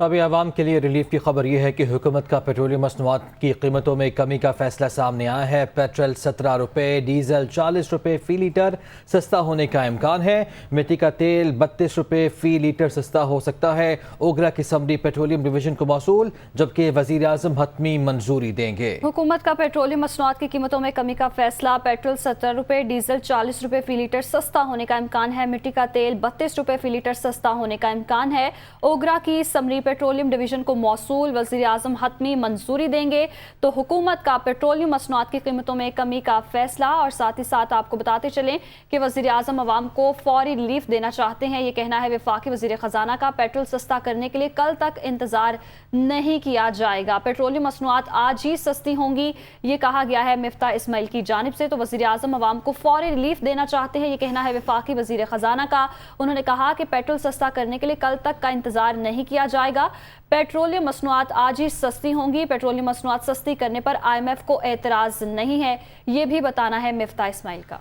अभी आवाम के लिए रिलीफ की खबर यह है कि हुकूमत का पेट्रोलियम मसनूआत की कीमतों में कमी का फैसला सामने आया है। पेट्रोल 17 रुपये, डीजल 40 रुपये फ़ी लीटर सस्ता होने का इम्कान है। मिट्टी का तेल 32 रुपये फ़ी लीटर सस्ता हो सकता है। ओगरा की समरी पेट्रोलियम डिवीजन को मौसूल, जबकि वज़ीर आज़म हतमी मंजूरी देंगे। हुकूमत का पेट्रोलियम मसनूआत की कीमतों में कमी का फैसला। पेट्रोल 17 रुपये, डीजल 40 रुपये फ़ी लीटर सस्ता होने का इम्कान है। मिट्टी का तेल 32 रुपये फ़ी लीटर सस्ता होने का इम्कान है। ओगरा की समरी पेट्रोलियम डिवीजन को मौसूल, वज़ीर आज़म हतमी मंजूरी देंगे। तो हुकूमत का पेट्रोलियम मसनूआत की कीमतों में कमी का फैसला। और साथ ही साथ आपको बताते चलें कि वज़ीर आज़म अवाम को फौरी रिलीफ देना चाहते हैं। ये कहना है वफाकी वज़ीर ख़जाना का। पेट्रोल सस्ता करने के लिए कल तक इंतज़ार नहीं किया जाएगा। पेट्रोलियम मसनूआत आज ही सस्ती होंगी, ये कहा गया है मिफ्ता इस्माइल की जानिब से। तो वज़ीर आज़म अवाम को फौरी रिलीफ देना चाहते हैं, ये कहना है वफाकी वज़ीर ख़जाना का। उन्होंने कहा कि पेट्रोल सस्ता करने के लिए कल तक का इंतज़ार नहीं किया जाएगा। पेट्रोलियम मसनूआत आज ही सस्ती होंगी। पेट्रोलियम मसनूआत सस्ती करने पर IMF को एतराज़ नहीं है, ये भी बताना है मिफ्ता इस्माइल का।